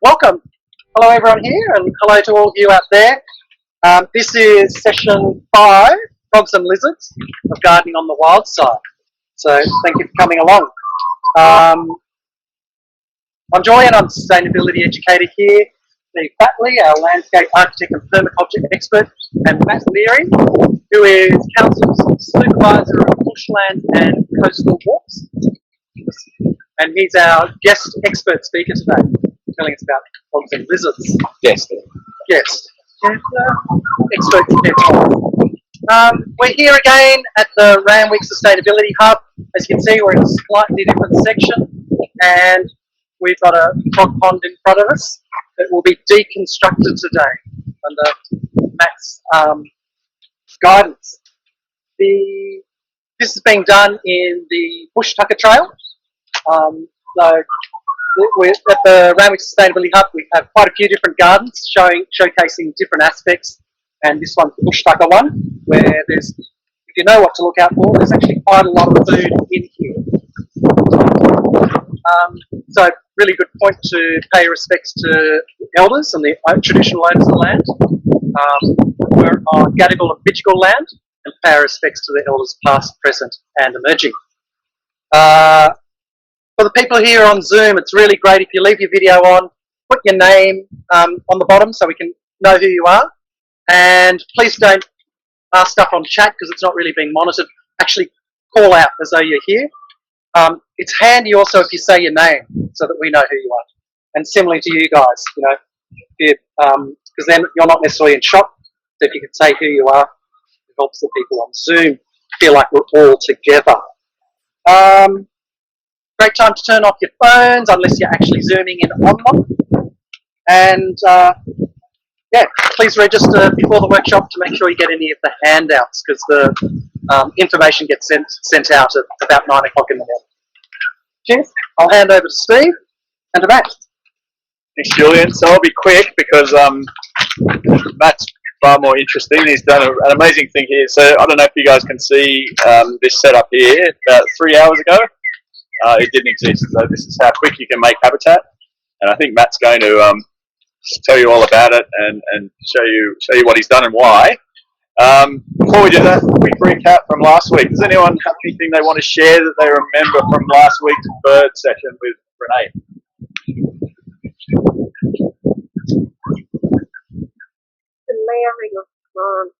Welcome. Hello everyone here, and hello to all of you out there. This is session 5, Frogs and Lizards, of Gardening on the Wildside. So thank you for coming along. I'm Julian, I'm a sustainability educator here. The Batley, our landscape architect and permaculture expert, and Matt Leary, who is Council's supervisor of bushland and coastal walks. And he's our guest expert speaker today, telling us about frogs and lizards. Yes. Yes. Expert we're here again at the Randwick Sustainability Hub. As you can see, we're in a slightly different section, and we've got a frog pond in front of us that will be deconstructed today under Matt's guidance. This is being done in the Bush Tucker Trail. So we're at the Randwick Sustainability Hub. We have quite a few different gardens showcasing different aspects, and this one's the Bush Tucker one, where there's, if you know what to look out for, there's actually quite a lot of food in here. So really good point to pay respects to elders and the traditional owners of the land. We're on Gadigal and Bidjigal land, and pay respects to the elders past, present and emerging. For the people here on Zoom, it's really great if you leave your video on, put your name on the bottom so we can know who you are, and please don't ask stuff on chat because it's not really being monitored. Actually call out as though you're here. It's handy also if you say your name so that we know who you are. And similarly to you guys, because then you're not necessarily in shot. So if you could say who you are, it helps the people on Zoom feel like we're all together. Great time to turn off your phones unless you're actually zooming in on them. And please register before the workshop to make sure you get any of the handouts, because the information gets sent out at about 9 o'clock in the morning. Cheers. I'll hand over to Steve and to Matt. Thanks, Julian. So I'll be quick because Matt's far more interesting. He's done an amazing thing here. So I don't know if you guys can see this setup here. About 3 hours ago, it didn't exist. So this is how quick you can make habitat. And I think Matt's going to tell you all about it and show you what he's done and why. Before we do that, quick recap from last week. Does anyone have anything they want to share that they remember from last week's bird session with Renee? The layering of plants.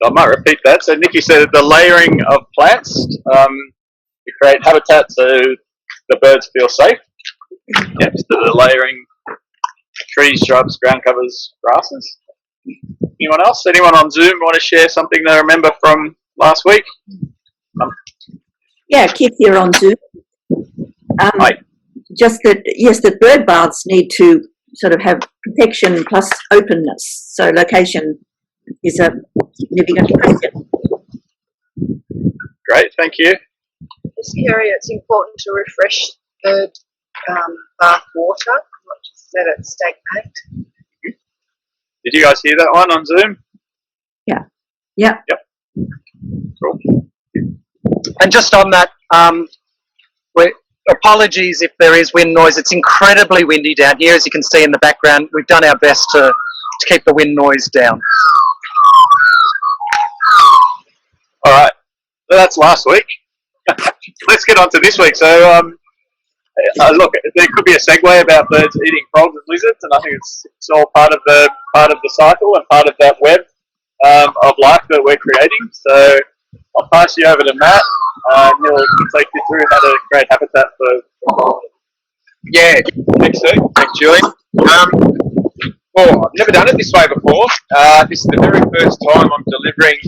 I might repeat that. So Nikki said the layering of plants to create habitat so the birds feel safe. Yep, so the layering trees, shrubs, ground covers, grasses. Anyone else? Anyone on Zoom want to share something they remember from last week? Yeah, Keith here on Zoom. Hi. Just that, yes, the bird baths need to sort of have protection plus openness. So location is a significant question. Great, thank you. This area, it's important to refresh bird bath water, not just let it stagnate. Did you guys hear that one on Zoom? Yeah. Yeah. Yep. Cool. And just on that, apologies if there is wind noise. It's incredibly windy down here, as you can see in the background. We've done our best to keep the wind noise down. All right, so that's last week. Let's get on to this week. So, look, there could be a segue about birds eating frogs and lizards, and I think it's all part of the cycle and part of that web of life that we're creating. So, I'll pass you over to Matt, and he'll take you through how to create habitat for frogs. Yeah, thanks, Steve. Thanks, Julian. Well, I've never done it this way before. This is the very first time I'm delivering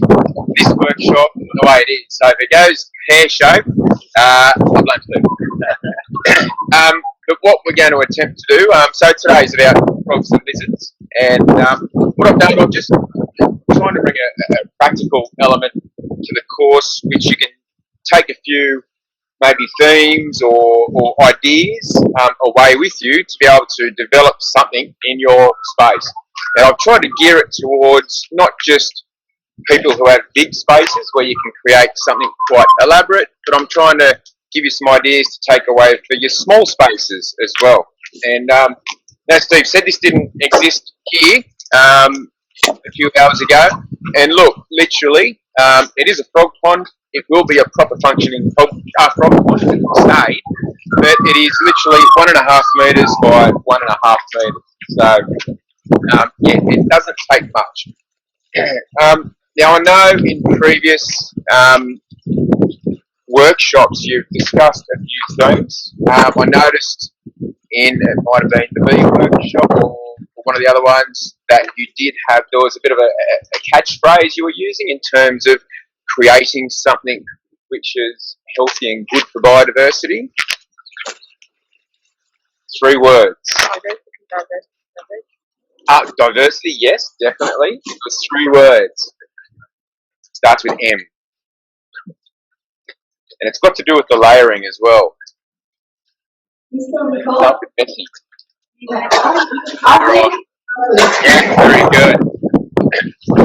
this workshop the way it is. So if it goes pear-shaped, I blame Steve. But what we're going to attempt to do, so today is about frogs and lizards. And what I've done, I'm just trying to bring a practical element to the course, which you can take a few maybe themes or ideas away with you to be able to develop something in your space. And I've tried to gear it towards not just people who have big spaces where you can create something quite elaborate, but I'm trying to give you some ideas to take away for your small spaces as well. And as Steve said, this didn't exist here a few hours ago. And look, literally, it is a frog pond. It will be a proper functioning frog pond, it will stay, but it is literally 1.5 metres by 1.5 metres. So, yeah, it doesn't take much. Now, I know in previous workshops you've discussed a few things. I noticed in, it might have been the bee workshop or one of the other ones, that you did have, there was a bit of a catchphrase you were using in terms of creating something which is healthy and good for biodiversity. 3 words. Diversity, yes, definitely. It was 3 words. Starts with M. And it's got to do with the layering as well. Starts with Bessie. Alright. Yeah, very good.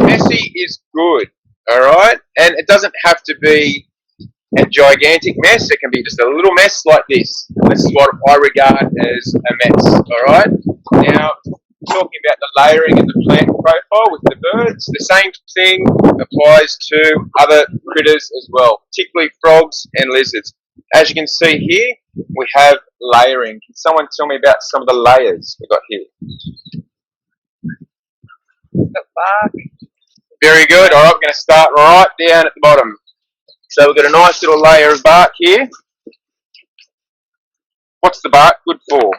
Messy is good, alright? And it doesn't have to be a gigantic mess. It can be just a little mess like this. This is what I regard as a mess, alright? Now, talking about the layering and the plant profile with the birds, the same thing applies to other critters as well, particularly frogs and lizards. As you can see here, we have layering. Can someone tell me about some of the layers we've got here? The bark. Very good. All right, we're going to start right down at the bottom. So we've got a nice little layer of bark here. What's the bark good for?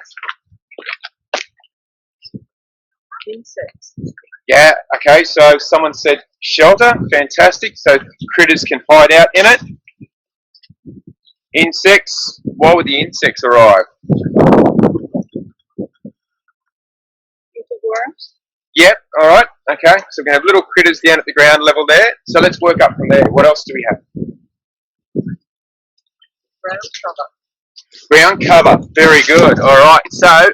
Insects. Yeah, okay, so someone said shelter, fantastic, so critters can hide out in it. Insects, why would the insects arrive? Worms. Yep, alright, okay, so we're going to have little critters down at the ground level there, so let's work up from there. What else do we have? Ground cover. Ground cover, very good, alright, so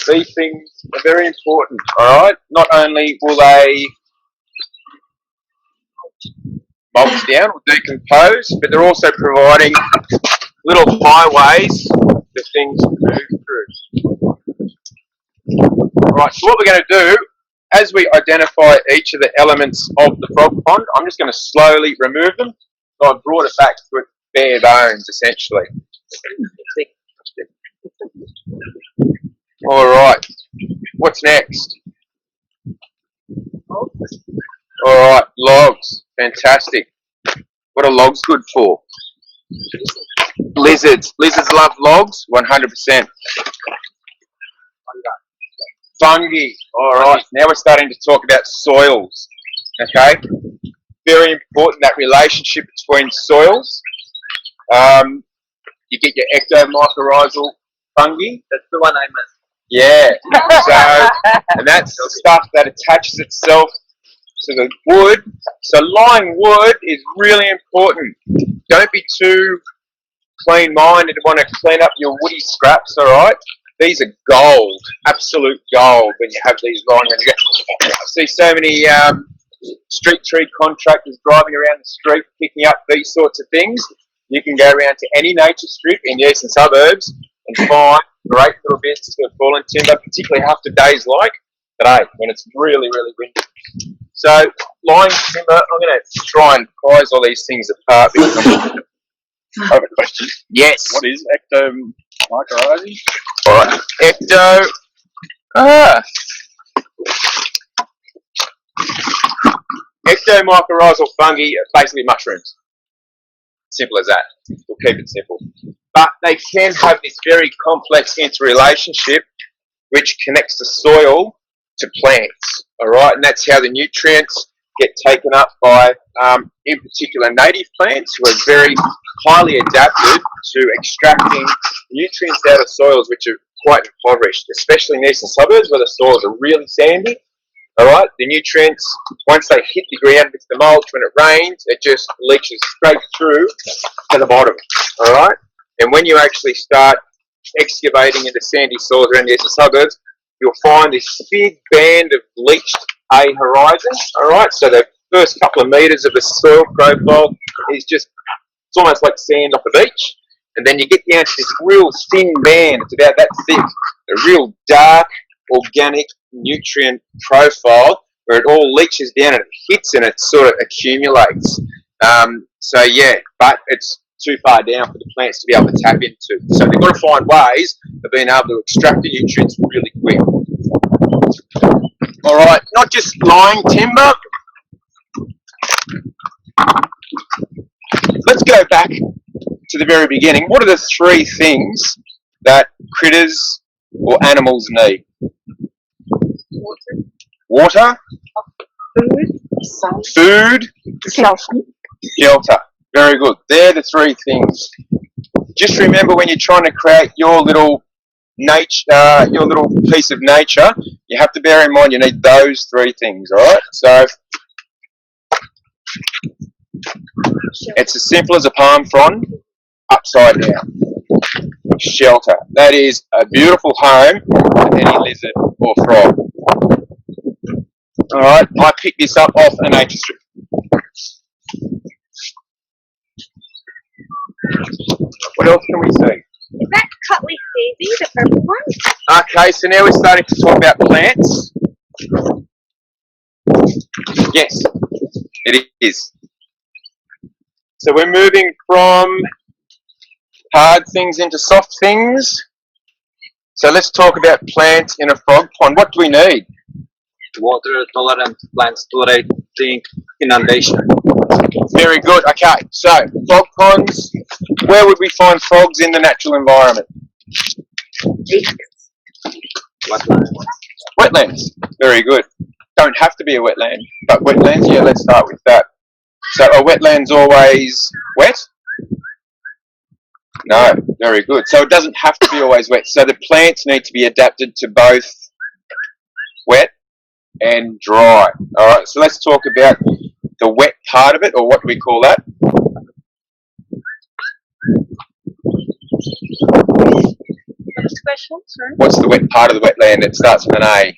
these things are very important, alright? Not only will they mulch down or decompose, but they're also providing little highways for things to move through. Right, so what we're going to do, as we identify each of the elements of the frog pond, I'm just going to slowly remove them. So I've brought it back to its bare bones, essentially. Alright, what's next? Alright, logs. Fantastic. What are logs good for? Lizards. Lizards love logs, 100%. Fungi. Alright, now we're starting to talk about soils. Okay? Very important, that relationship between soils. You get your ectomycorrhizal fungi. That's the one I missed. Yeah. So, and that's the stuff that attaches itself to the wood. So lying wood is really important. Don't be too clean-minded to want to clean up your woody scraps, alright? These are gold, absolute gold when you have these lying. I see so many street tree contractors driving around the street picking up these sorts of things. You can go around to any nature strip in the eastern suburbs and find great little bits of fallen timber, particularly after days like today when it's really, really windy. So, lying timber, I'm going to try and prize all these things apart because I have a question. Yes. What is ectomycorrhizal? Alright, ectomycorrhizal fungi are basically mushrooms. Simple as that. We'll keep it simple. But they can have this very complex interrelationship which connects the soil to plants. Alright, and that's how the nutrients get taken up by, in particular, native plants who are very highly adapted to extracting nutrients out of soils which are quite impoverished, especially in the eastern suburbs where the soils are really sandy. Alright, the nutrients, once they hit the ground with the mulch, when it rains, it just leaches straight through to the bottom. Alright, and when you actually start excavating into sandy soils around the eastern suburbs, you'll find this big band of bleached A horizon. Alright, so they've first couple of metres of the soil profile is just, it's almost like sand off a beach. And then you get down to this real thin band, it's about that thick, a real dark, organic nutrient profile where it all leaches down and it hits and it sort of accumulates. So yeah, but it's too far down for the plants to be able to tap into. So they've got to find ways of being able to extract the nutrients really quick. All right, not just lying timber. Let's go back to the very beginning. What are the three things that critters or animals need? Water, food, shelter. Very good. They're the three things. Just remember when you're trying to create your little nature, your little piece of nature, you have to bear in mind you need those three things, all right? So it's as simple as a palm frond upside down. Shelter. That is a beautiful home for any lizard or frog. All right, I picked this up off a nature strip. What else can we see? Is that Cutley Daisy, the purple one? Okay, so now we're starting to talk about plants. Yes, it is. So we're moving from hard things into soft things. So let's talk about plants in a frog pond. What do we need? Water tolerant plants tolerating inundation. Very good. Okay, so frog ponds. Where would we find frogs in the natural environment? Wetlands. Very good. Don't have to be a wetland, but wetlands, yeah, let's start with that. So are wetlands always wet? No, very good. So it doesn't have to be always wet. So the plants need to be adapted to both wet and dry. All right, so let's talk about the wet part of it, or what do we call that? First question, sorry. What's the wet part of the wetland? It starts with an A.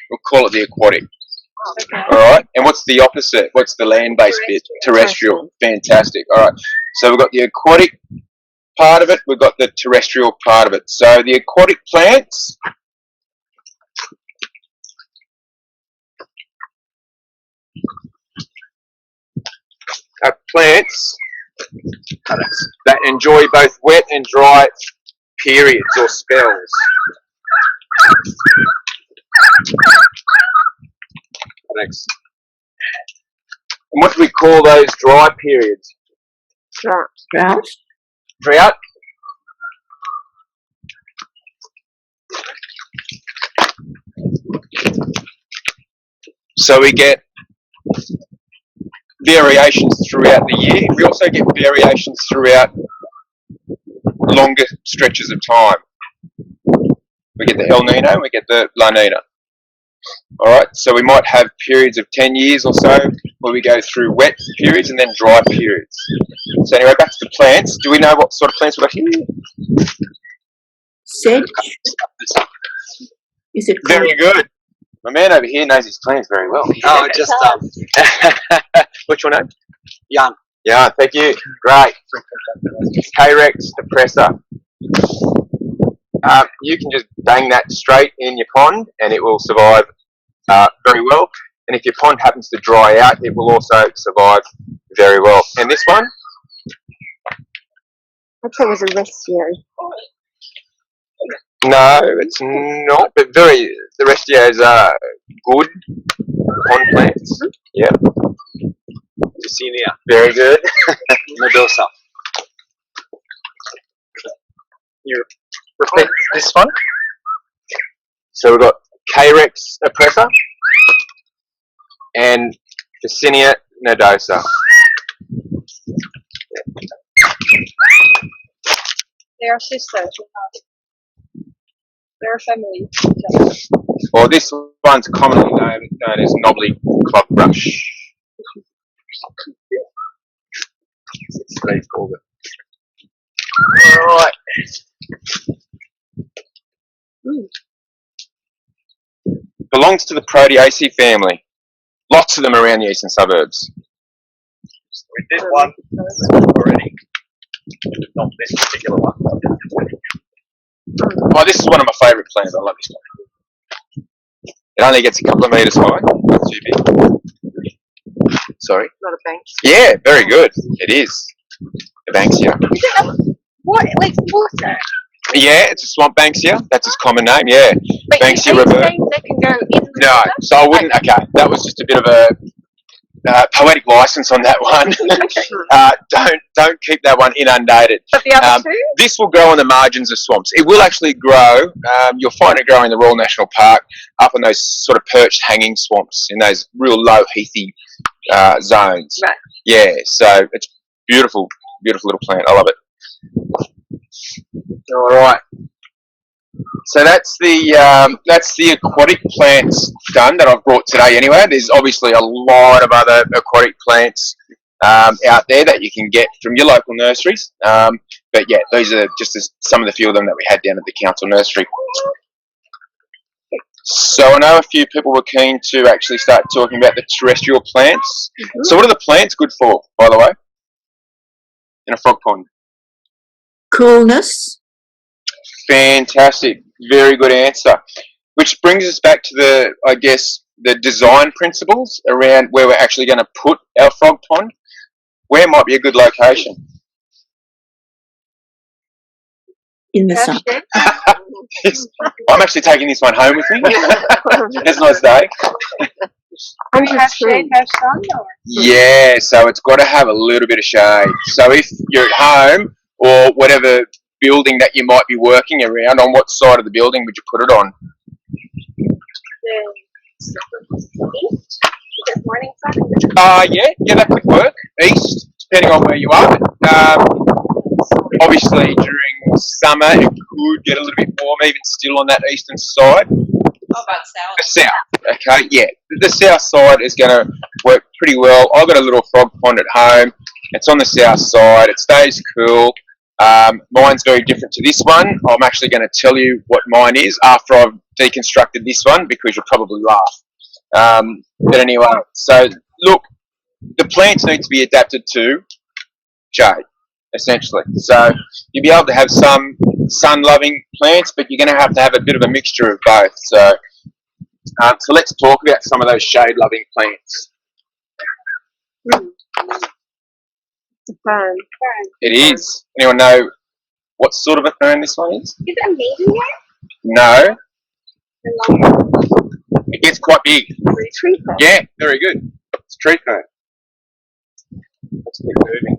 We'll call it the aquatic. Okay. All right, and what's the opposite? What's the land-based bit? Terrestrial. Fantastic. All right, so we've got the aquatic part of it, we've got the terrestrial part of it. So the aquatic plants are plants that enjoy both wet and dry periods or spells. Thanks. And what do we call those dry periods? Drought. Drought. So we get variations throughout the year. We also get variations throughout longer stretches of time. We get the El Nino and we get the La Nina. Alright, so we might have periods of 10 years or so where we go through wet periods and then dry periods. So anyway, back to the plants. Do we know what sort of plants we've got here? Sedge. Is it called? Very good. My man over here knows his plants very well. Oh, just What's your name? Jan. Yeah, thank you. Great. K-Rex depressor. You can just bang that straight in your pond and it will survive very well. And if your pond happens to dry out, it will also survive very well. And this one? I thought it was a restiary. No, it's not. But the restios are good pond plants. Yep. Senior. Very good. Medusa. You repeat this one. So we've got K-Rex oppressor and Vicinia nodosa. They are sisters. They're a family. Or this one's commonly known as knobbly clubrush. That's what they call it. Alright. belongs to the Proteaceae family. Lots of them around the eastern suburbs. We did one already. Not this particular one. Oh, this is one of my favourite plants. I love this one. It only gets a couple of metres high. Not too big. Sorry. Not a bank. Yeah, very good. It is. The Banksia. Is it what, like water? Yeah, it's a swamp Banksia. That's its common name, yeah. But Banksia you revert. saying they can go in the No, water? so I wouldn't. Okay, that was just a bit of a poetic license on that one. Don't keep that one inundated. But the other two? This will grow on the margins of swamps. It will actually grow. You'll find it growing in the Royal National Park, up in those sort of perched hanging swamps in those real low heathy zones. Right. Yeah, so it's beautiful, beautiful little plant. I love it. All right. So that's the aquatic plants done that I've brought today. Anyway, there's obviously a lot of other aquatic plants out there that you can get from your local nurseries. But yeah, these are just some of the few of them that we had down at the council nursery. So I know a few people were keen to actually start talking about the terrestrial plants. So what are the plants good for, by the way, in a frog pond? Coolness. Fantastic. Very good answer. Which brings us back to the, I guess, the design principles around where we're actually going to put our frog pond. Where might be a good location? In the sun. Yes. I'm actually taking this one home with me. It's a nice day. And have shade, have sun, or? Yeah, so it's got to have a little bit of shade. So if you're at home or whatever building that you might be working around, on what side of the building would you put it on? East? Is it morning sun? Yeah, that could work. East, depending on where you are. Obviously, during summer, it could get a little bit warm, even still on that eastern side. How about south? The south, okay, yeah. The south side is going to work pretty well. I've got a little frog pond at home. It's on the south side. It stays cool. Mine's very different to this one. I'm actually going to tell you what mine is after I've deconstructed this one, because you'll probably laugh. But anyway, so look, the plants need to be adapted to shade, essentially. So you'll be able to have some sun-loving plants, but you're going to have a bit of a mixture of both. So let's talk about some of those shade-loving plants. Fern. It is. Anyone know what sort of a fern this one is? Is it a maidenhair? No. The long It gets quite big. tree fern? Yeah, very good. It's tree fern. Let's keep moving.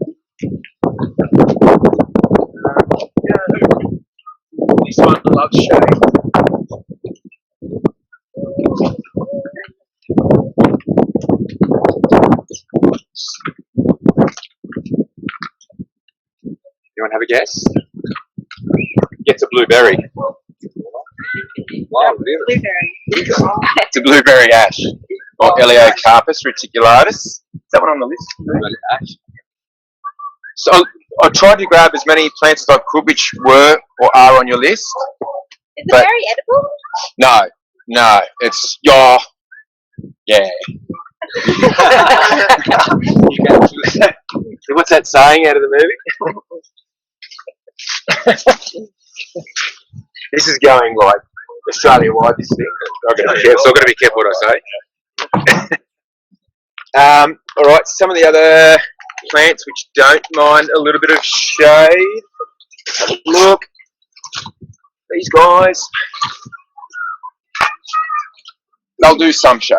This one loves shade. Anyone have a guess? Gets a blueberry. Wow, really? Blueberry. It's a blueberry ash, or Eleocarpus reticulatus. Is that one on the list? Really ash. So I tried to grab as many plants as I could which were or are on your list. Is the But- berry edible? No, it's yeah. What's that saying out of the movie? This is going like Australia-wide, this thing. I've got to be careful what I say. All right, some of the other plants which don't mind a little bit of shade. Have a look. These guys. They'll do some shade.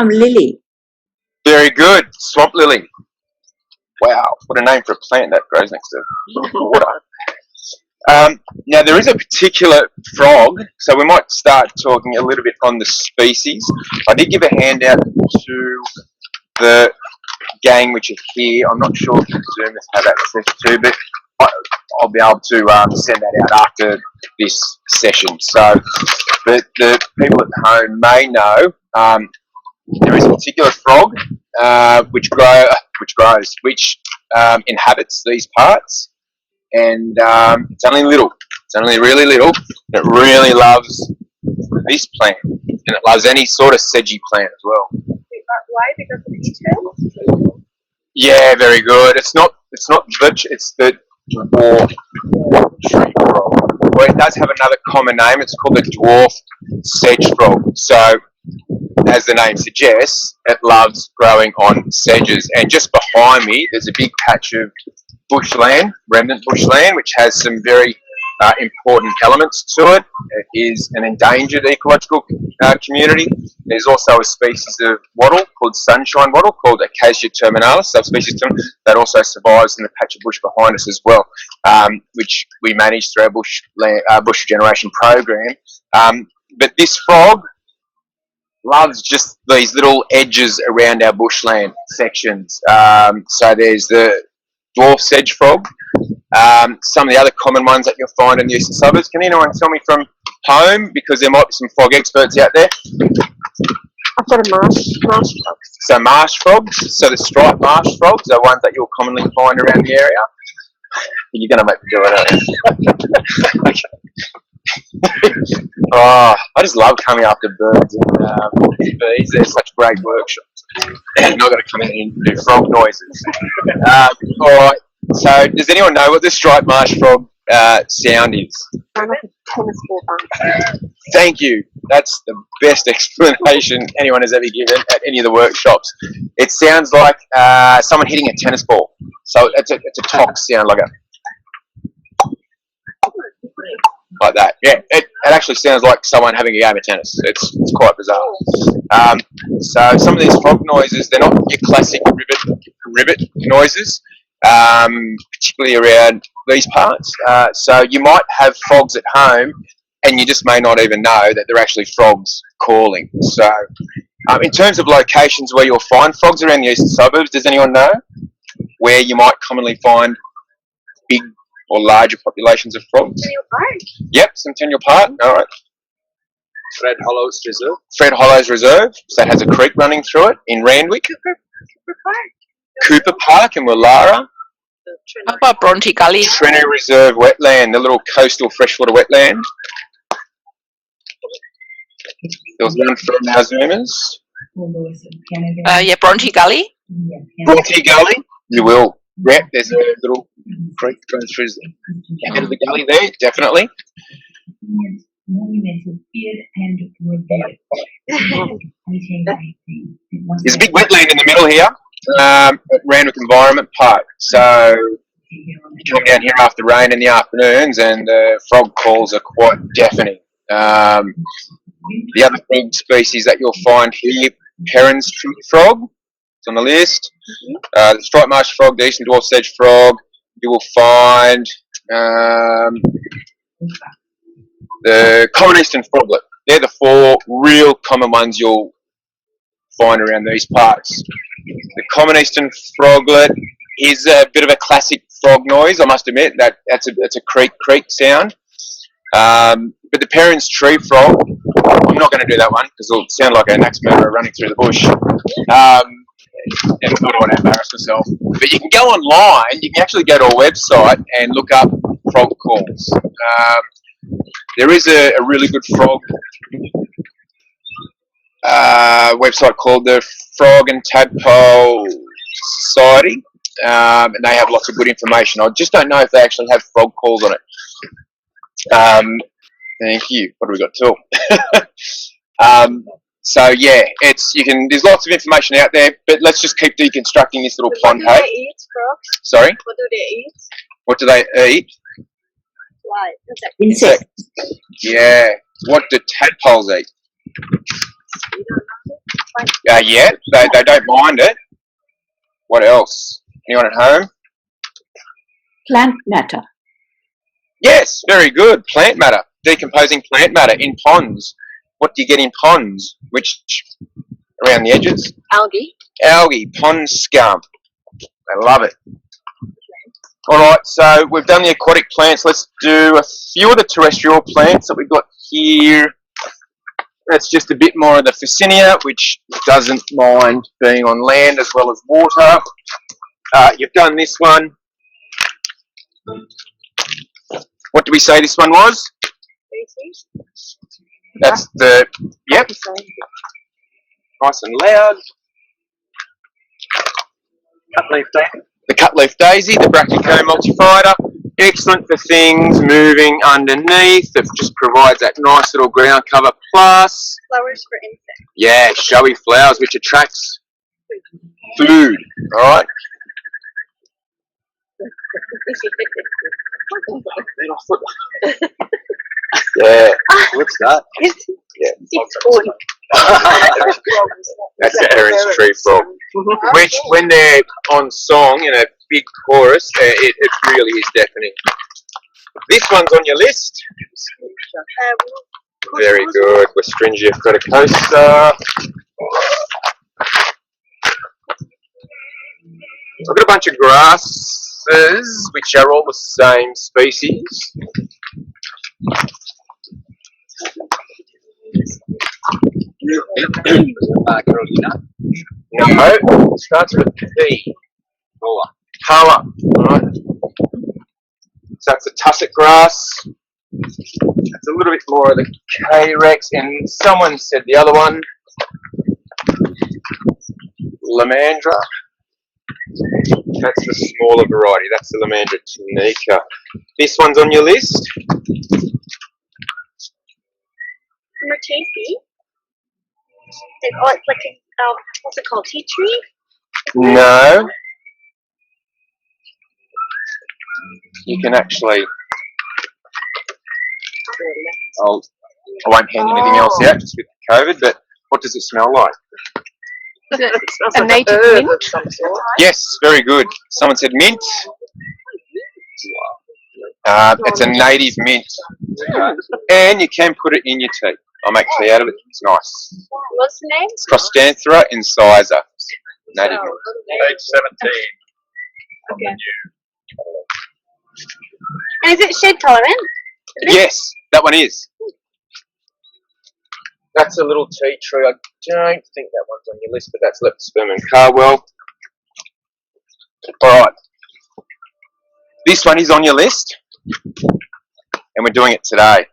Lily. Very good. Swamp lily. Wow, what a name for a plant that grows next to water. Now, there is a particular frog, so we might start talking a little bit on the species. I did give a handout to the gang which are here. I'm not sure if the Zoomers have access to, but I'll be able to send that out after this session. So the people at home may know there is a particular frog which inhabits these parts, and it's only little. It's only really little. It really loves this plant, and it loves any sort of sedgy plant as well. Why? Because of eaters? Yeah, very good. It's not birch. It's the dwarf tree frog. Well, it does have another common name. It's called the dwarf sedge frog. So, as the name suggests, it loves growing on sedges. And just behind me, there's a big patch of bushland, remnant bushland, which has some very important elements to it. It is an endangered ecological community. There's also a species of wattle called sunshine wattle, called Acacia terminalis, subspecies that also survives in the patch of bush behind us as well, which we manage through our bush regeneration program. But this frog loves just these little edges around our bushland sections. So there's the dwarf sedge frog. Some of the other common ones that you'll find in the eastern suburbs. Can anyone tell me from home, because there might be some frog experts out there? I've got a marsh frogs. So marsh frogs, so the striped marsh frogs are ones that you'll commonly find around the area. You're going to make me do it, aren't you? Oh, I just love coming after birds and bees. They're such great workshops. And I'm not going to come in and do frog noises. Alright, so does anyone know what the striped marsh frog sound is? Sound like a tennis ball bounce. Thank you. That's the best explanation anyone has ever given at any of the workshops. It sounds like someone hitting a tennis ball. So it's a tock sound, like that. Yeah, it actually sounds like someone having a game of tennis. It's quite bizarre. So some of these frog noises, they're not your classic ribbit noises, particularly around these parts. So you might have frogs at home, and you just may not even know that they're actually frogs calling. So in terms of locations where you'll find frogs around the eastern suburbs, does anyone know where you might commonly find big or larger populations of frogs? Centennial Park. Yep, Centennial Park. All right. Fred Hollows Reserve. Fred Hollows Reserve. So that has a creek running through it in Randwick. Cooper Park. Cooper Park in Willara. How about Bronte Gully? Trinity Reserve wetland, the little coastal freshwater wetland. There was one from our Zoomers. Yeah, Bronte Gully. Bronte Gully. You will. Yep, there's a little creek going through the end of the gully there, definitely. There's a big wetland in the middle here, at Randwick Environment Park. So you come down here after rain in the afternoons, and the frog calls are quite deafening. The other frog species that you'll find here, Perrin's tree frog. It's on the list. The striped marsh frog, the eastern dwarf sedge frog. You will find the common eastern froglet. They're the four real common ones you'll find around these parts. The common eastern froglet is a bit of a classic frog noise, I must admit. That's a creak sound. But the Perrin's tree frog, I'm not going to do that one because it'll sound like an axe murderer running through the bush. And I don't want to embarrass myself. But you can go online, you can actually go to a website and look up frog calls. There is a really good frog website called the Frog and Tadpole Society, and they have lots of good information. I just don't know if they actually have frog calls on it. Thank you. What have we got? Two. So yeah, there's lots of information out there, but let's just keep deconstructing this little pond. What do they eat, frogs? Sorry? What do they eat? What do they eat? Why? Insects. Yeah. What do tadpoles eat? Yeah, they don't mind it. What else? Anyone at home? Plant matter. Yes, very good. Plant matter. Decomposing plant matter in ponds. What do you get in ponds? Which, around the edges? Algae. Algae, pond scum. I love it. Alright, so we've done the aquatic plants. Let's do a few of the terrestrial plants that we've got here. That's just a bit more of the Phacenia, which doesn't mind being on land as well as water. You've done this one. What did we say this one was? That's the, yep. Nice and loud. Cutleaf daisy. The cutleaf daisy, the brachycomb multifider. Excellent for things moving underneath. It just provides that nice little ground cover. Plus, Flowers for insects. yeah, showy flowers, which attracts food. All right. Yeah. What's that? Yeah. That's the Erin's tree frog. Which, when they're on song in a big chorus, it really is deafening. This one's on your list. Very good. Westringia fruticosa. I've got a bunch of grasses, which are all the same species. Carolina. No, it starts with P. Koa. Alright. So that's a tussock grass. That's a little bit more of the K-Rex, and someone said the other one, Lamandra. That's the smaller variety. That's the Lamandra tunica. This one's on your list. Mertesi. Oh, it's like a, what's it called? Tea tree? No. You can actually. I won't hand anything else out just with COVID, but what does it smell like? A native mint of some sort. Yes, very good. Someone said mint. It's a native mint. And you can put it in your tea. I'll make tea out of it. It's nice. What's the name? Crostanthera incisor. Native mint. Page 17. Okay. And is it shade tolerant? Yes, that one is. That's a little tea tree. I don't think that one's on your list, but that's Leptospermum Carwell. Alright. This one is on your list. And we're doing it today.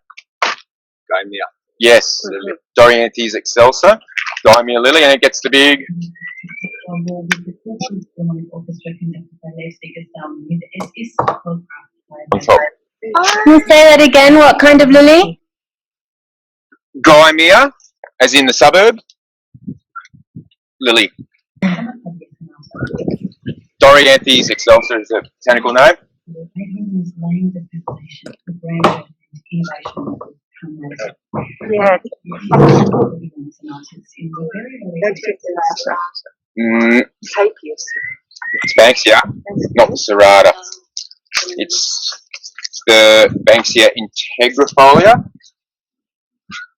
Gaimia. Yes. Dorianthes excelsa. Daimia lily, and it gets the big. On top. Can you say that again? What kind of lily? Gaimia, as in the suburb. Lily. Dorianthes excelsa is the botanical name. Yeah. It's Banksia, not the serrata. It's the Banksia integrifolia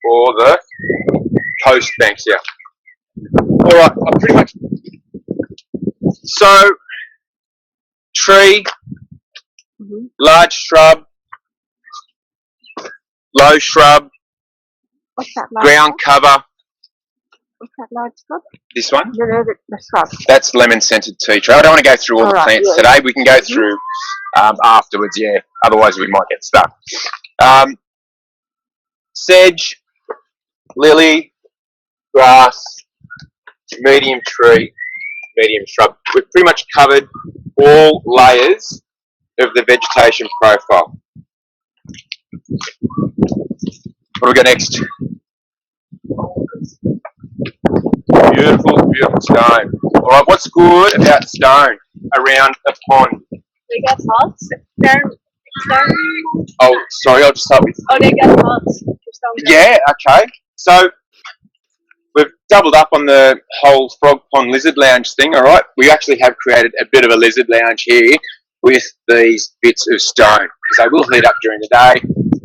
or the post Banksia. Alright, I'm pretty much. So, tree, large shrub, low shrub, What's that large ground cover. What's that large shrub? This one? No, the shrub. That's lemon-scented tea tree. I don't want to go through all the plants today. We can go through afterwards, yeah. Otherwise, we might get stuck. Sedge, lily, grass, medium tree, medium shrub. We've pretty much covered all layers of the vegetation profile. What do we got next? Beautiful, beautiful stone. Alright, what's good about stone around a pond? They got pots. Stone. Oh, sorry, I'll just start with. Oh, they got pots. Yeah, okay. So, we've doubled up on the whole frog pond lizard lounge thing, alright? We actually have created a bit of a lizard lounge here with these bits of stone. Because they will heat up during the day,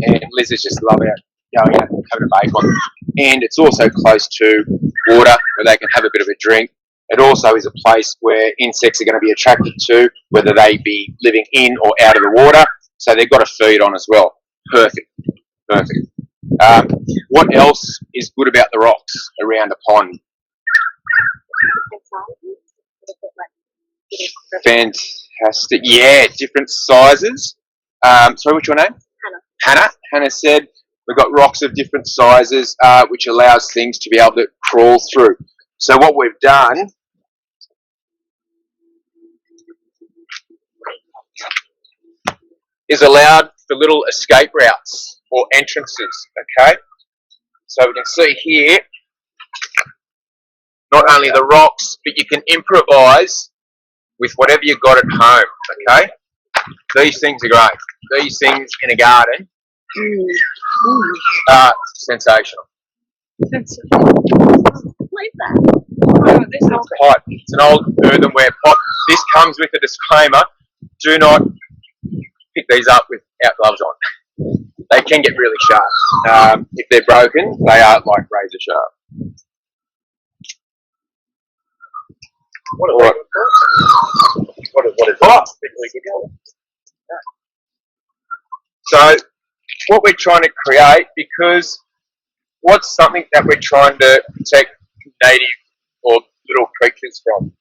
and lizards just love it. Going out and having a bake on them. And it's also close to water where they can have a bit of a drink. It also is a place where insects are going to be attracted to, whether they be living in or out of the water. So they've got to feed on as well. Perfect. Perfect. What else is good about the rocks around a pond? Fantastic. Yeah, different sizes. Sorry, what's your name? Hannah. Hannah said we've got rocks of different sizes, which allows things to be able to crawl through. So what we've done is allowed for little escape routes or entrances, okay? So we can see here, not only the rocks, but you can improvise with whatever you've got at home, okay? These things are great. These things in a garden are sensational. It's a pot. It's an old earthenware pot. This comes with a disclaimer. Do not pick these up without gloves on. They can get really sharp. If they're broken, they are like razor sharp. What is that? So, what we're trying to create, because what's something that we're trying to protect native or little creatures from?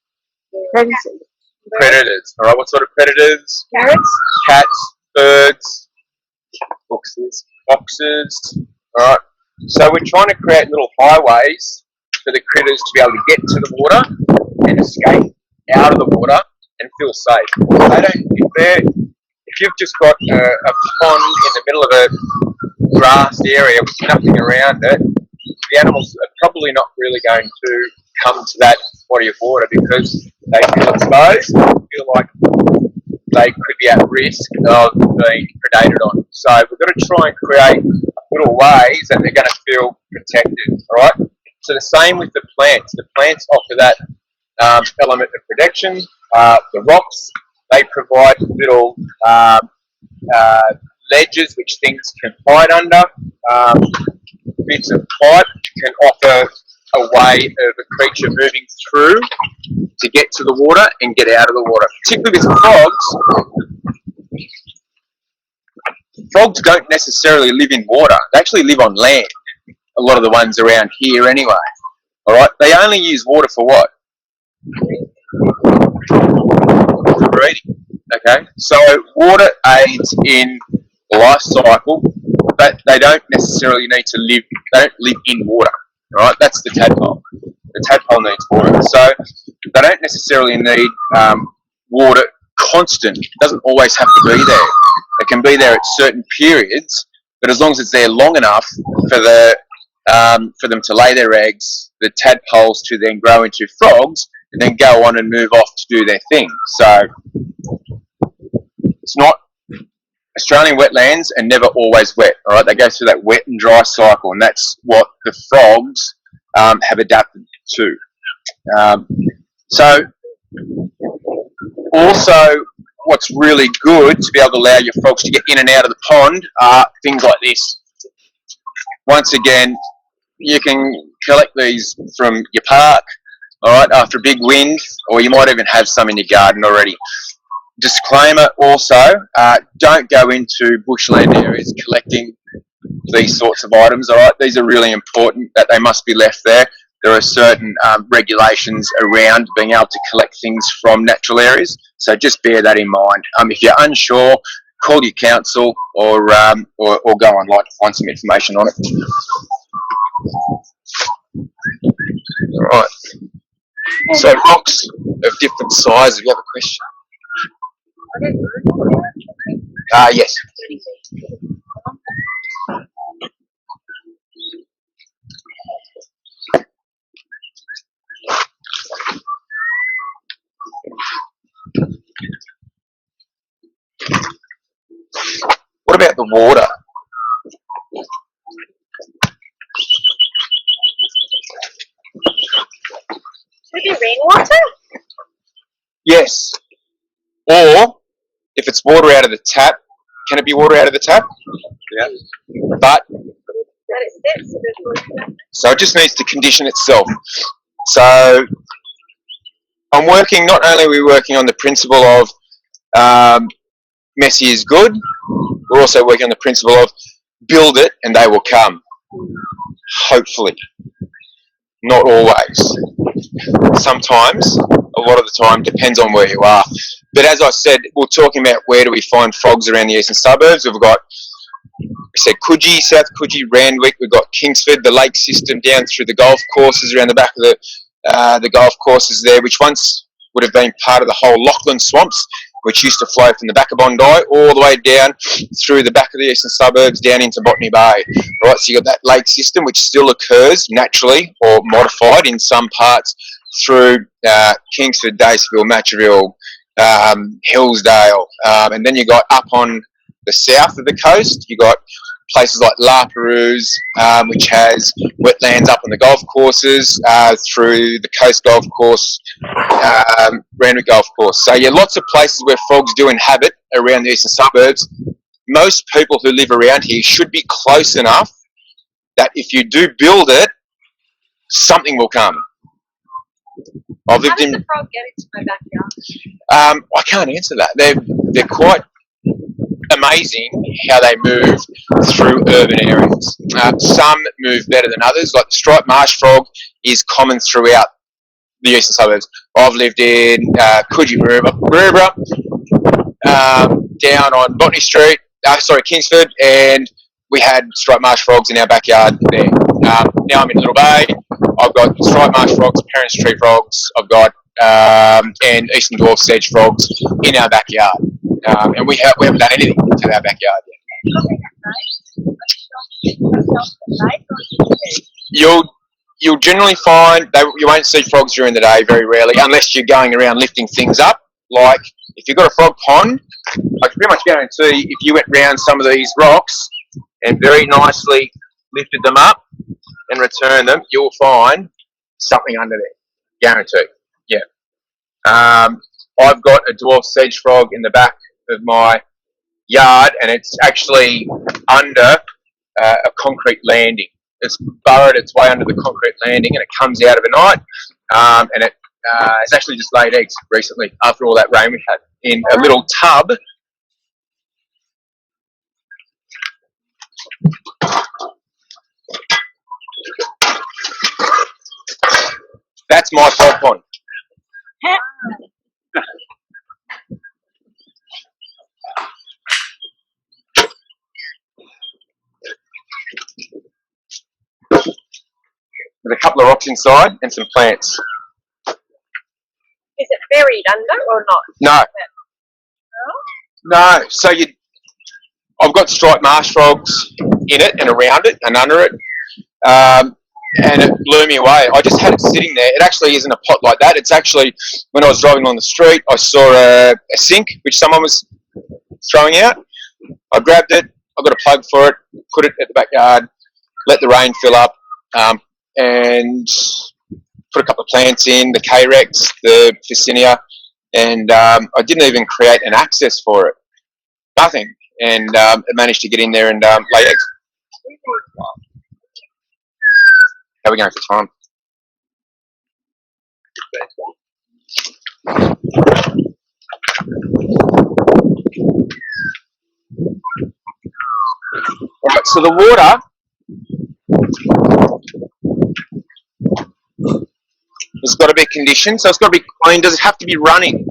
Predators. All right. What sort of predators? Cats, birds, foxes. All right. So we're trying to create little highways for the critters to be able to get to the water and escape out of the water and feel safe. They don't. If you've just got a pond in the middle of a grassed area with nothing around it, the animals are probably not really going to come to that body of water because they feel exposed, feel like they could be at risk of being predated on. So we've got to try and create little ways that they're going to feel protected, all right? So the same with the plants. The plants offer that element of protection. The rocks, they provide little ledges which things can hide under. Bits of pipe can offer a way of a creature moving through to get to the water and get out of the water. Particularly with frogs. Frogs don't necessarily live in water. They actually live on land. A lot of the ones around here anyway. Alright, they only use water for what? For breeding. Okay, so water aids in the life cycle, but they don't necessarily need to live, they don't live in water. Alright, that's the tadpole. The tadpole needs water. So they don't necessarily need water constant. It doesn't always have to be there. It can be there at certain periods, but as long as it's there long enough for them to lay their eggs, the tadpoles to then grow into frogs, and then go on and move off to do their thing. So it's not, Australian wetlands are never always wet. All right, they go through that wet and dry cycle, and that's what the frogs have adapted to. So also, what's really good to be able to allow your frogs to get in and out of the pond are things like this. Once again, you can collect these from your park, all right, after a big wind, or you might even have some in your garden already. Disclaimer also, don't go into bushland areas collecting these sorts of items, all right? These are really important that they must be left there. There are certain regulations around being able to collect things from natural areas, so just bear that in mind. If you're unsure, call your council or go online to find some information on it. All right. So rocks of different sizes. If you have a question. Yes. What about the water? Could it be rainwater? Yes. Or if it's water out of the tap, can it be water out of the tap? Yeah. But so it just needs to condition itself. So I'm working, not only are we working on the principle of messy is good, we're also working on the principle of build it and they will come. Hopefully. Not always. Sometimes a lot of the time, depends on where you are. But as I said, we're talking about where do we find frogs around the eastern suburbs. We've got, we said Coogee, South Coogee, Randwick. We've got Kingsford, the lake system down through the golf courses around the back of the golf courses there, which once would have been part of the whole Lachlan swamps, which used to flow from the back of Bondi all the way down through the back of the eastern suburbs down into Botany Bay. Right, so you've got that lake system which still occurs naturally or modified in some parts through Kingsford, Daceville, Matcherville, Hillsdale, and then you got up on the south of the coast, you got places like La Perouse, which has wetlands up on the golf courses, through the Coast Golf Course, Randwick Golf Course. So yeah, lots of places where frogs do inhabit around the eastern suburbs. Most people who live around here should be close enough that if you do build it, something will come. I've lived in. How does the frog get into my backyard? I can't answer that. They're quite amazing how they move through urban areas. Some move better than others. Like the striped marsh frog is common throughout the eastern suburbs. I've lived in Coogee, Maroubra, down on Botany Street, Kingsford, and we had striped marsh frogs in our backyard there. Now I'm in Little Bay. I've got striped marsh frogs, Parents Tree frogs. I've got and eastern dwarf sedge frogs in our backyard, and we haven't done anything to our backyard yet. You'll generally find you won't see frogs during the day, very rarely, unless you're going around lifting things up. Like if you've got a frog pond, I can pretty much guarantee if you went round some of these rocks and very nicely lifted them up and returned them, you'll find something under there, guaranteed. Yeah. I've got a dwarf sedge frog in the back of my yard, and it's actually under a concrete landing. It's burrowed its way under the concrete landing, and it comes out of a night, and it has actually just laid eggs recently after all that rain we had in a little tub. That's my frog pond. With a couple of rocks inside and some plants. Is it buried under or No. not? No. So I've got striped marsh frogs in it and around it and under it. And it blew me away. I just had it sitting there. It actually isn't a pot like that. It's actually, when I was driving along the street, I saw a sink which someone was throwing out. I grabbed it, I got a plug for it, put it at the backyard, let the rain fill up, and put a couple of plants in, the K-Rex, the Ficinia, and I didn't even create an access for it. Nothing. And it managed to get in there and lay eggs. How are we going for time? Alright, so the water has got to be conditioned, so it's got to be clean. Does it have to be running?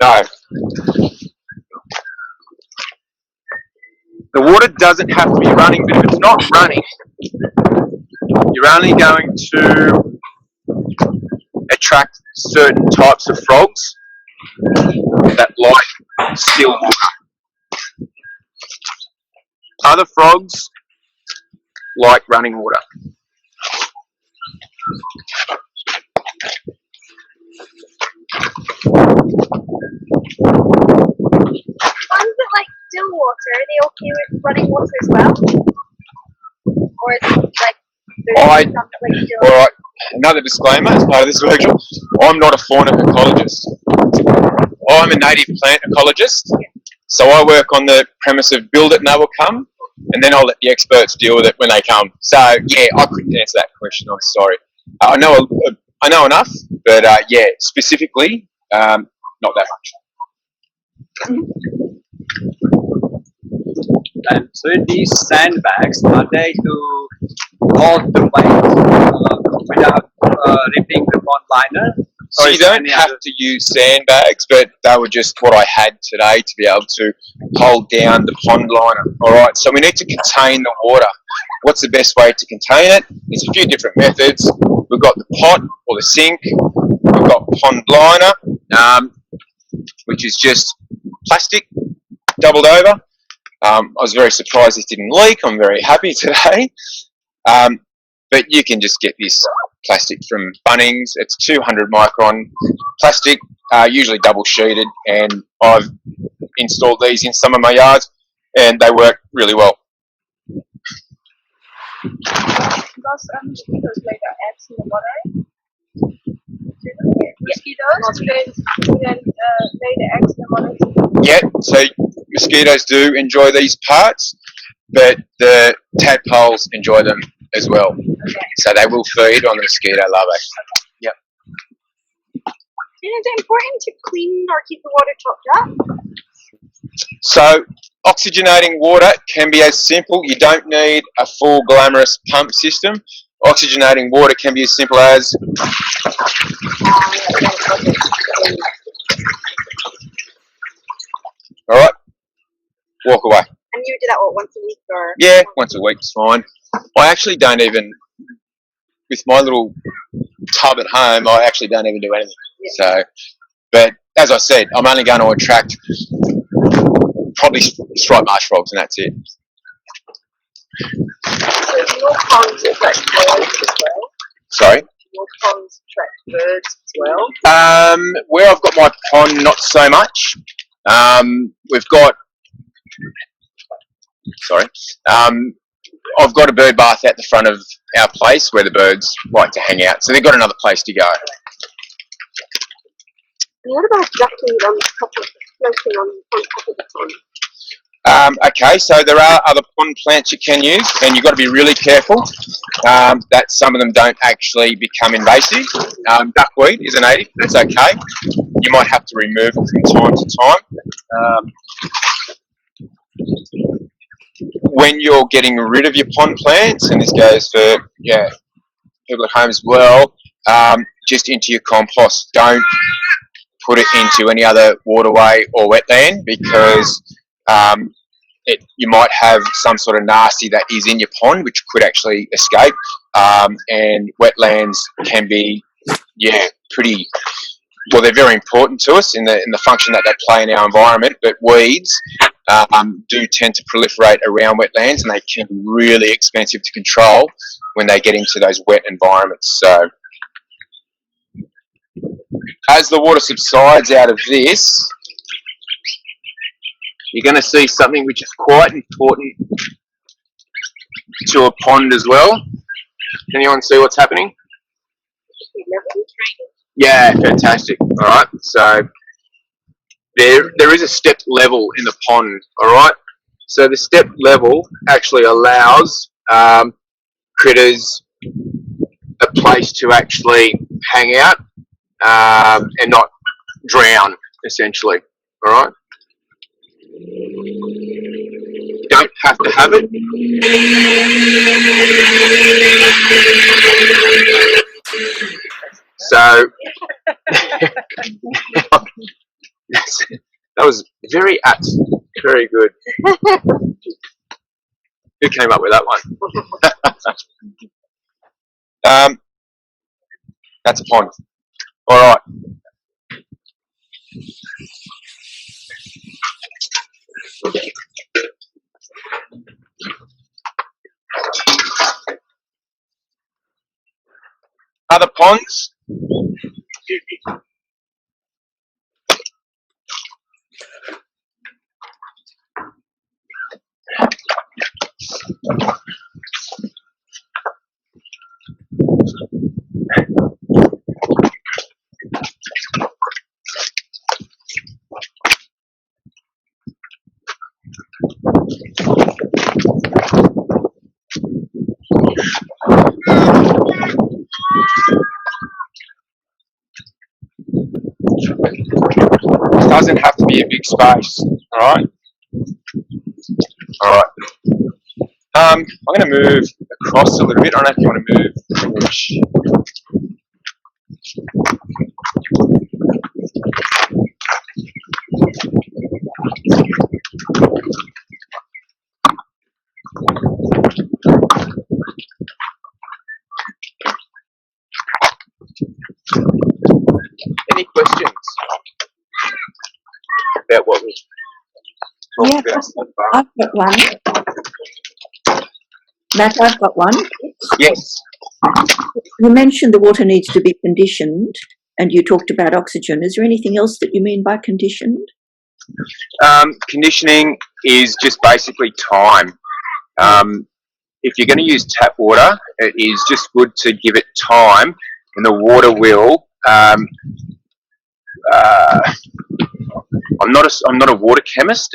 No. The water doesn't have to be running, but if it's not running, you're only going to attract certain types of frogs that like still water. Other frogs like running water. Ones that like still water, are they okay with running water as well? Or is it like stuff that like still? Alright, another disclaimer as part of this workshop. I'm not a fauna ecologist. I'm a native plant ecologist. So I work on the premise of build it and they will come, and then I'll let the experts deal with it when they come. So yeah, I couldn't answer that question, I'm sorry. I know enough, but yeah, specifically, not that much. And so these sandbags, are they to hold the plants without ripping the pond liner? So you don't have to use sandbags, but they were just what I had today to be able to hold down the pond liner. Alright, so we need to contain the water. What's the best way to contain it? There's a few different methods. We've got the pot or the sink. We've got pond liner, which is just plastic doubled over. I was very surprised this didn't leak. I'm very happy today. But you can just get this plastic from Bunnings. It's 200 micron plastic, usually double sheeted, and I've installed these in some of my yards and they work really well. Does mosquitoes lay their eggs in the water? Mosquitoes then lay their eggs in the water? Yeah, so mosquitoes do enjoy these parts, but the tadpoles enjoy them as well. Okay. So they will feed on the mosquito larvae. Yep. And is it important to clean or keep the water topped up? So oxygenating water can be as simple. You don't need a full glamorous pump system. Oxygenating water can be as simple as alright, walk away. And you do that what, once a week or? Yeah, once a week's fine. I actually don't even, with my little tub at home, I actually don't even do anything. So, but as I said, I'm only going to attract probably striped marsh frogs, and that's it. So your ponds attract birds as well? Sorry? Your ponds attract birds as well? Where I've got my pond, not so much. We've got, sorry, I've got a bird bath at the front of our place where the birds like to hang out, so they've got another place to go. And what about ducking on top of floating on top of the pond? Okay, so there are other pond plants you can use, and you've got to be really careful that some of them don't actually become invasive. Duckweed is a native, that's okay. You might have to remove it from time to time. When you're getting rid of your pond plants, and this goes for people at home as well, just into your compost. Don't put it into any other waterway or wetland, because you might have some sort of nasty that is in your pond which could actually escape, and wetlands can be pretty well, they're very important to us in the function that they play in our environment, but weeds do tend to proliferate around wetlands, and they can be really expensive to control when they get into those wet environments. So as the water subsides out of this, you're going to see something which is quite important to a pond as well. Can anyone see what's happening? Yeah, fantastic. All right, so there is a step level in the pond. All right, so the step level actually allows critters a place to actually hang out and not drown, essentially. All right. You don't have to have it. So that was very apt, very good. Who came up with that one? That's a pond. All right. Other ponds? It doesn't have to be a big space, alright? All right. I'm going to move across a little bit. I don't know if you want to move. Which... Any questions about what we talked about so far? I've got one. Matt, I've got one. Yes. You mentioned the water needs to be conditioned, and you talked about oxygen. Is there anything else that you mean by conditioned? Conditioning is just basically time. If you're going to use tap water, it is just good to give it time, and the water will. I'm not a water chemist,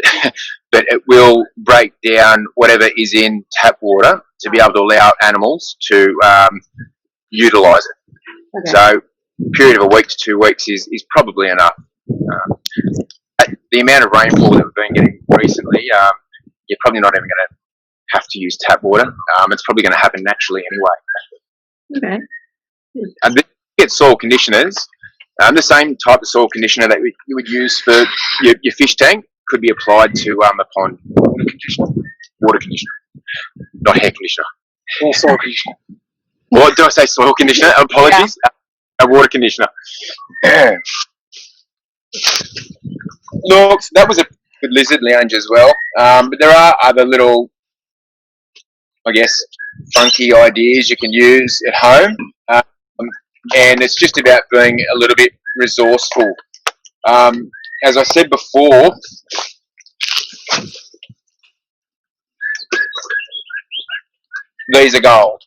but it will break down whatever is in tap water to be able to allow animals to utilise it. Okay. So, a period of a week to 2 weeks is probably enough. The amount of rainfall that we've been getting recently, you're probably not even going to have to use tap water. It's probably going to happen naturally anyway. Okay. And then you get soil conditioners. The same type of soil conditioner that you would use for your fish tank could be applied to a pond. Water conditioner. Not hair conditioner. Or soil conditioner. What did I say? Soil conditioner? Apologies. Yeah. A water conditioner. Look, that was a good lizard lounge as well. But there are other little, I guess, funky ideas you can use at home. And it's just about being a little bit resourceful. As I said before, these are gold.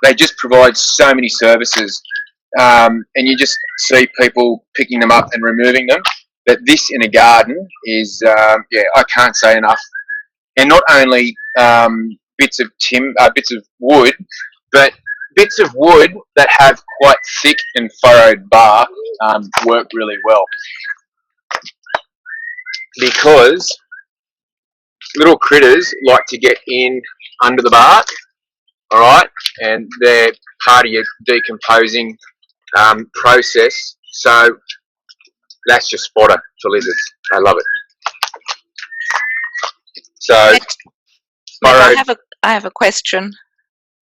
They just provide so many services, and you just see people picking them up and removing them. But this in a garden is, I can't say enough. And not only bits of wood, but bits of wood that have quite thick and furrowed bark work really well, because little critters like to get in under the bark, all right, and they're part of your decomposing process. So that's just fodder for lizards. I love it. So, I have a question.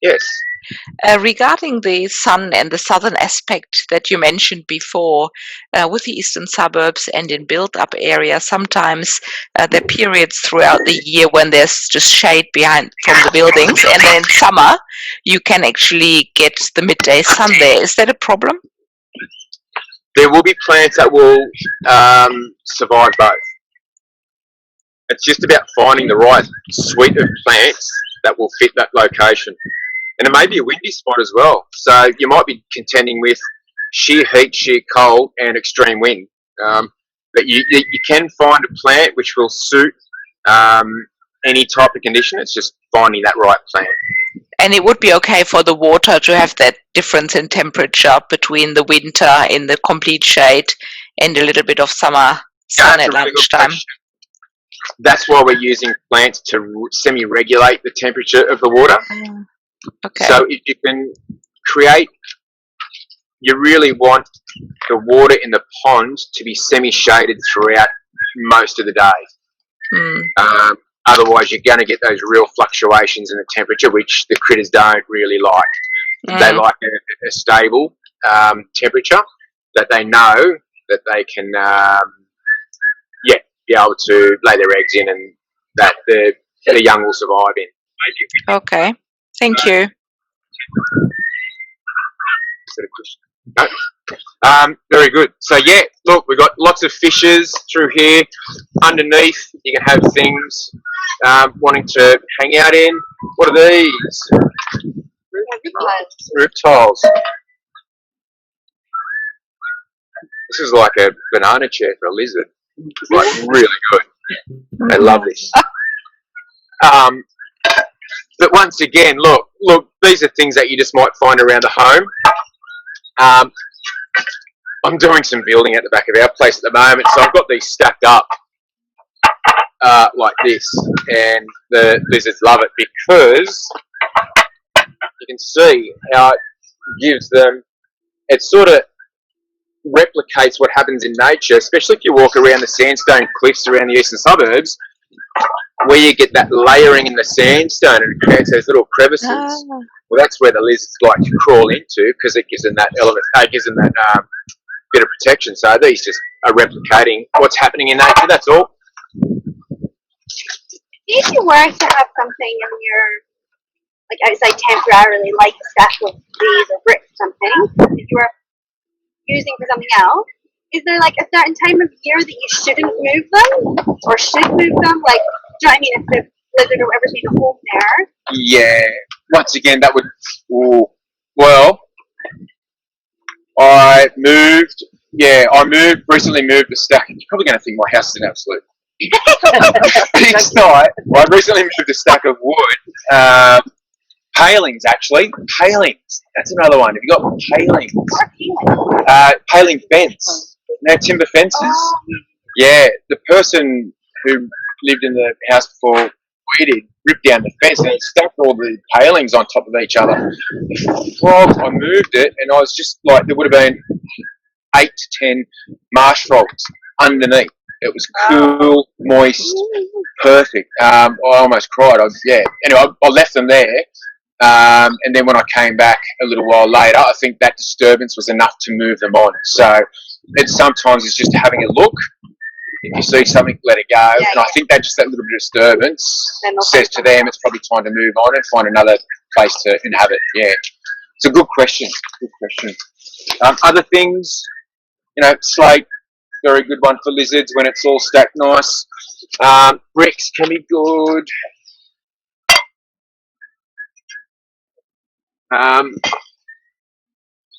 Yes. Regarding the sun and the southern aspect that you mentioned before, with the eastern suburbs and in built-up areas, sometimes there are periods throughout the year when there's just shade behind from the buildings, and then in summer you can actually get the midday sun there. Is that a problem? There will be plants that will survive both. It's just about finding the right suite of plants that will fit that location. And it may be a windy spot as well. So you might be contending with sheer heat, sheer cold, and extreme wind. But you can find a plant which will suit any type of condition. It's just finding that right plant. And it would be okay for the water to have that difference in temperature between the winter in the complete shade and a little bit of summer sun at lunchtime. That's why we're using plants to semi-regulate the temperature of the water. Okay. So if you can create, you really want the water in the pond to be semi-shaded throughout most of the day. Otherwise, you're going to get those real fluctuations in the temperature, which the critters don't really like. They like a stable temperature that they know that they can, be able to lay their eggs in, and that the young will survive in. Okay. Thank you. Is that a question? No? Very good. So yeah, look, we've got lots of fishes through here. Underneath, you can have things wanting to hang out in. What are these? Reptiles. This is like a banana chair for a lizard. It's like really good. I love this. But once again, look, these are things that you just might find around the home. I'm doing some building at the back of our place at the moment, so I've got these stacked up. like this, and the lizards love it because you can see how it gives them, it sort of replicates what happens in nature, especially if you walk around the sandstone cliffs around the eastern suburbs, where you get that layering in the sandstone and it creates those little crevices. Well, that's where the lizards like to crawl into because it gives them that element, gives them that bit of protection. So these just are replicating what's happening in nature. That's all. If you were to have something in your, like outside temporarily, like a stack of these or bricks or something, if you were using for something else, is there like a certain time of year that you shouldn't move them or should move them? Like, do you know what I mean? If the lizard or whatever's made a home there. Yeah. Once again, that would. Ooh, well, I moved. Yeah, recently moved a stack. You're probably going to think my house is an absolute pigsty. I recently moved a stack of wood. Palings, actually. Palings. That's another one. Have you got palings? Paling fence. Now timber fences. Yeah, the person who lived in the house before we did ripped down the fence and stuck all the palings on top of each other. The frogs, I moved it, and I was just like, there would have been 8 to 10 marsh frogs underneath. It was cool, moist, perfect. I almost cried. Anyway, I left them there. And then when I came back a little while later, I think that disturbance was enough to move them on. So sometimes it's just having a look. If you see something, let it go. And I think that little bit of disturbance says to them it's probably time to move on and find another place to inhabit. Yeah, it's a good question. Good question. Other things, slate, very good one for lizards when it's all stacked nice. Bricks can be good.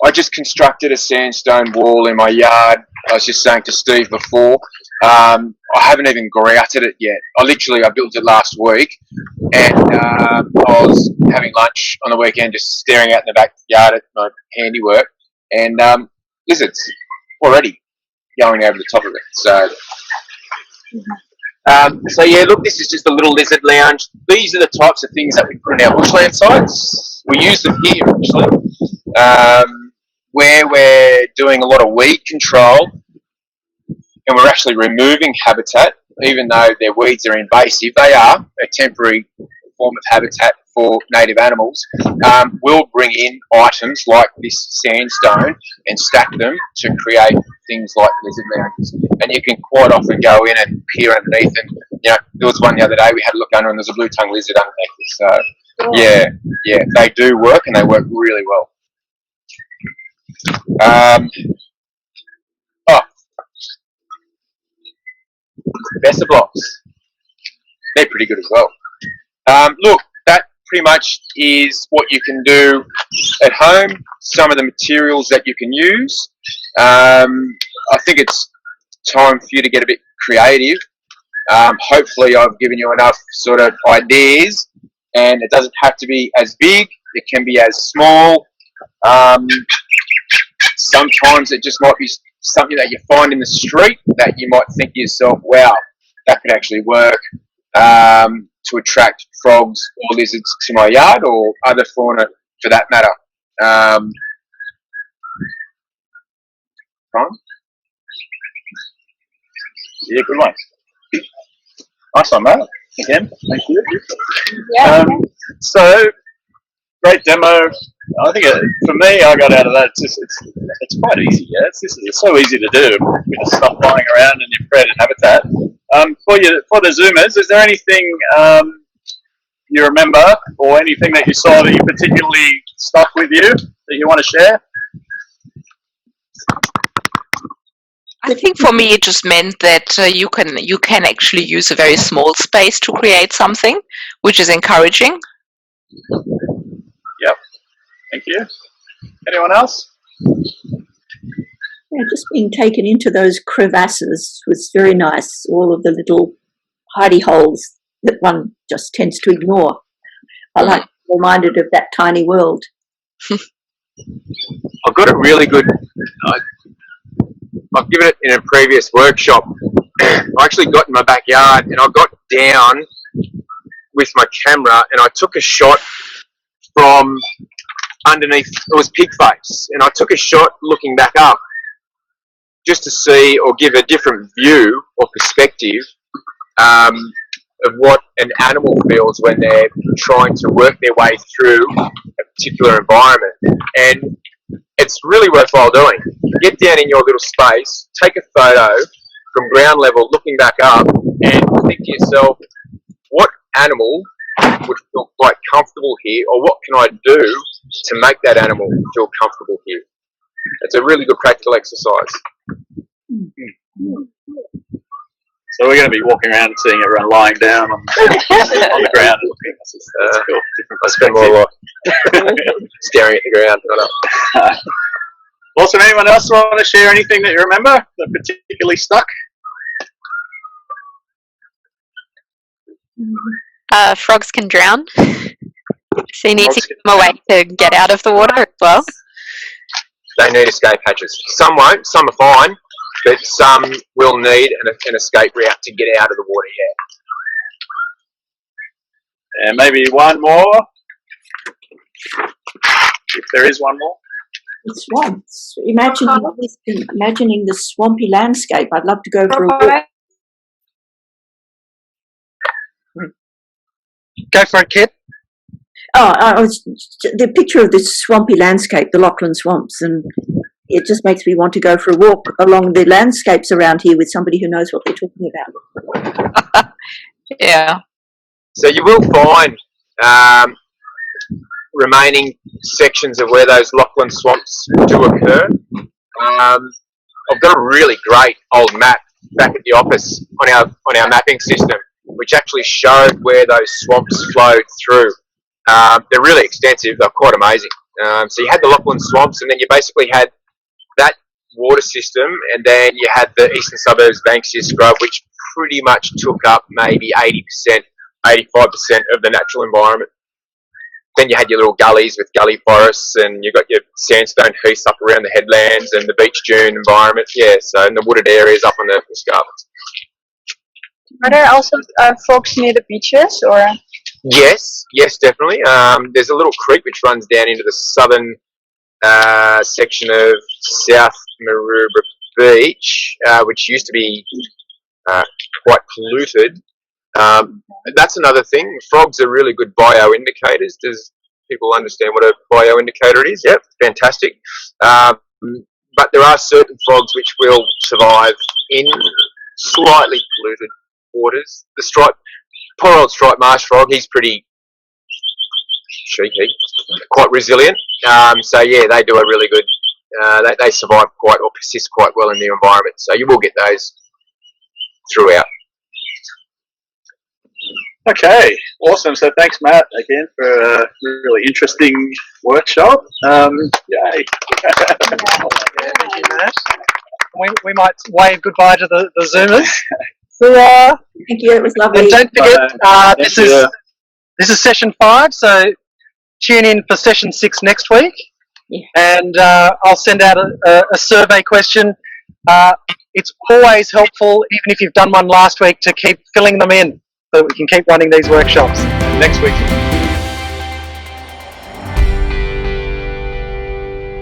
I just constructed a sandstone wall in my yard. I was just saying to Steve before, I haven't even grouted it yet. I built it last week, and I was having lunch on the weekend just staring out in the backyard at my handiwork, and lizards already going over the top of it. So yeah, look, this is just a little lizard lounge. These are the types of things that we put in our bushland sites. We use them here, actually, where we're doing a lot of weed control, and we're actually removing habitat, even though their weeds are invasive. They are a temporary form of habitat for native animals. We'll bring in items like this sandstone and stack them to create things like lizard lounges. And you can quite often go in and peer underneath, and there was one the other day we had a look under, and there's a blue-tongued lizard underneath it. So yeah, they do work, and they work really well. Besser blocks. They're pretty good as well. Look, that pretty much is what you can do at home. Some of the materials that you can use. I think it's time for you to get a bit creative. Hopefully I've given you enough sort of ideas, and it doesn't have to be as big. It can be as small. Sometimes it just might be something that you find in the street that you might think to yourself, wow, that could actually work to attract frogs or lizards to my yard, or other fauna for that matter. Yeah, good one. Nice one, mate. Again, thank you. So, great demo. I think for me, I got out of that. It's quite easy. Yeah, it's so easy to do with the stuff lying around in your created habitat. For the Zoomers, is there anything you remember, or anything that you saw that you particularly stuck with you that you want to share? I think for me it just meant that you can actually use a very small space to create something, which is encouraging. Yep. Thank you. Anyone else? Yeah, just being taken into those crevasses was very nice. All of the little hidey holes that one just tends to ignore. I like to be reminded of that tiny world. I've got a really good. I've given it in a previous workshop. I actually got in my backyard, and I've got down with my camera and I took a shot from underneath, it was pig face, and I took a shot looking back up just to see or give a different view or perspective of what an animal feels when they're trying to work their way through a particular environment. And it's really worthwhile doing. Get down in your little space, take a photo from ground level looking back up, and think to yourself, what animal would feel quite comfortable here, or what can I do to make that animal feel comfortable here? It's a really good practical exercise. So we're going to be walking around and seeing everyone lying down on the ground and looking. That's cool. Different I spend more life staring at the ground. Awesome. Anyone else want to share anything that you remember that particularly stuck? Frogs can drown, so you need to give them a way to get out of the water as well. They need escape hatches. Some won't, some are fine, but some will need an escape route to get out of the water, yeah. And maybe one more, if there is one more. The swamps. Imagining the swampy landscape. I'd love to go for a walk. Go for it, Kit. Oh, the picture of this swampy landscape, the Lachlan swamps, and it just makes me want to go for a walk along the landscapes around here with somebody who knows what they're talking about. Yeah. So you will find remaining sections of where those Lachlan swamps do occur. I've got a really great old map back at the office on our mapping system, which actually showed where those swamps flowed through. They're really extensive. They're quite amazing. So you had the Lachlan swamps, and then you basically had that water system, and then you had the eastern suburbs Banksia scrub, which pretty much took up maybe 80%, 85% of the natural environment. Then you had your little gullies with gully forests, and you got your sandstone heaths up around the headlands and the beach dune environment. Yeah, so and the wooded areas up on the escarpments. Are there also frogs near the beaches, or? Yes, definitely. There's a little creek which runs down into the southern section of South Maroubra Beach, which used to be quite polluted. That's another thing. Frogs are really good bioindicators. Does people understand what a bioindicator is? Yep, fantastic. But there are certain frogs which will survive in slightly polluted waters. The poor old striped marsh frog, he's pretty cheeky, quite resilient. So yeah, they do a really good, they survive quite or persist quite well in the environment. So you will get those throughout. Okay, awesome. So thanks, Matt, again for a really interesting workshop. Yay. Thank you, Matt. We might wave goodbye to the Zoomers. Thank you, it was lovely. And don't forget, this is session 5, so tune in for session 6 next week. Yeah. And I'll send out a survey question. It's always helpful, even if you've done one last week, to keep filling them in so that we can keep running these workshops. Next week.